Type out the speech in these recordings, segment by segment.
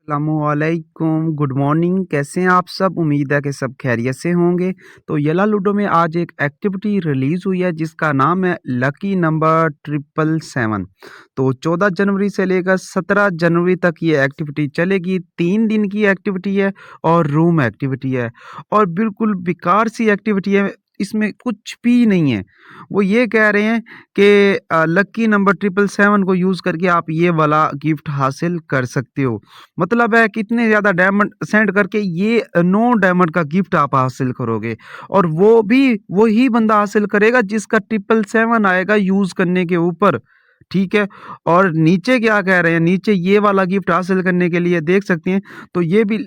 अस्सलामुअलैकुम, good morning. कैसे हैं आप सब? उम्मीद है कि सब खैरियत से होंगे। तो येला लूडो में आज एक एक्टिविटी रिलीज़ हुई है जिसका नाम है लकी नंबर 777। तो 14 जनवरी से लेकर 17 जनवरी तक ये एक्टिविटी चलेगी। 3 दिन की एक्टिविटी है और रूम एक्टिविटी है और बिल्कुल बेकार सी एक्टिविटी है, इसमें कुछ भी नहीं है। वो ये कह रहे हैं कि लकी नंबर 777 को यूज़ करके आप ये वाला गिफ्ट हासिल कर सकते हो। मतलब है कितने ज़्यादा डायमंड सेंड करके ये 9 डायमंड का गिफ्ट आप हासिल करोगे और वो भी वही बंदा हासिल करेगा जिसका 777 आएगा यूज़ करने के ऊपर, ठीक है? और नीचे क्या कह रहे हैं, नीचे ये वाला गिफ्ट हासिल करने के लिए देख सकते हैं, तो ये भी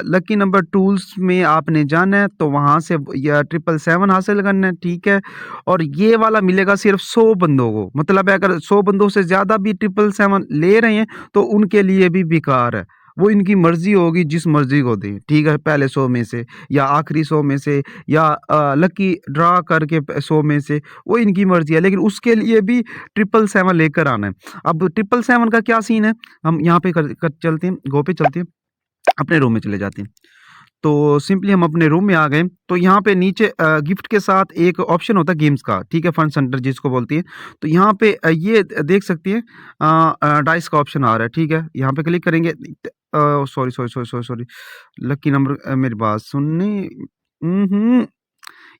लकी नंबर टूल्स में आपने जाना है, तो वहाँ से या 777 हासिल करना है, ठीक है? और ये वाला मिलेगा सिर्फ़ 100 बंदों को, मतलब है अगर 100 बंदों से ज़्यादा भी 777 ले रहे हैं, तो उनके लिए भी बेकार है। वो इनकी मर्ज़ी होगी जिस मर्ज़ी को दें, ठीक है? पहले 100 में से या आखिरी 100 में से या लकी ड्रा करके 100 में से, वो इनकी मर्ज़ी है। लेकिन उसके लिए भी 777 लेकर आना है। अब 777 का क्या सीन है, हम यहाँ पे कर चलते हैं, गो पे चलते हैं, अपने रूम में चले जाते हैं। तो सिंपली हम अपने रूम में आ गए, तो यहाँ पे नीचे गिफ्ट के साथ एक ऑप्शन होता है गेम्स का, ठीक है? फन सेंटर जिसको बोलती है। तो यहाँ पे ये देख सकती हैं डाइस का ऑप्शन आ रहा है, ठीक है? यहाँ पे क्लिक करेंगे sorry, sorry, sorry, sorry, sorry, lucky number मेरी बात सुननी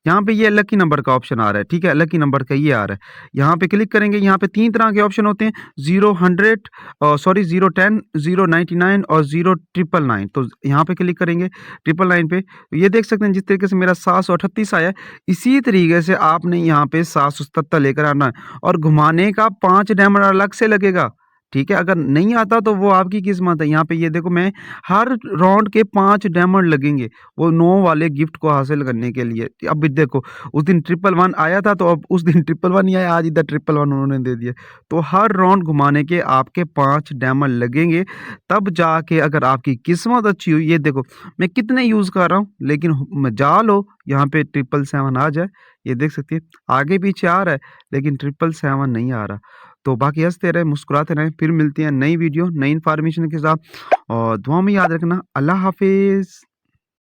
यहाँ पे ये लकी नंबर का ऑप्शन आ रहा है, ठीक है? लकी नंबर का ये आ रहा है। यहाँ पे क्लिक करेंगे, यहाँ पे 3 तरह के ऑप्शन होते हैं, 0, 100 सॉरी 0, 10, 0, 99 और 0, 999। तो यहाँ पे क्लिक करेंगे 999 पे, तो ये देख सकते हैं जिस तरीके से मेरा 738 आया है, इसी तरीके से आपने यहाँ पे 777 लेकर आना है और घुमाने का 5 डायमंड अलग से लगेगा, ठीक है? अगर नहीं आता तो वो आपकी किस्मत है। यहाँ पे ये देखो मैं हर राउंड के 5 डायमंड लगेंगे, वो 9 वाले गिफ्ट को हासिल करने के लिए। अब भी देखो उस दिन 111 आया था, तो अब उस दिन 111 नहीं आया, आज इधर 111 उन्होंने दे दिया। तो हर राउंड घुमाने के आपके 5 डायमंड लगेंगे, तब जाके अगर आपकी किस्मत अच्छी हुई, ये देखो मैं कितने यूज़ कर रहा हूँ, लेकिन मजाल हो यहाँ पे 777 आ जाए। ये देख सकते हैं आगे-पीछे आ रहा है, लेकिन 777 नहीं आ रहा। तो बाकी हँसते रहें, मुस्कुराते रहें, फिर मिलते हैं नई वीडियो, नई इन्फॉर्मेशन के साथ और दुआ में याद रखना। अल्लाह हाफ़िज़।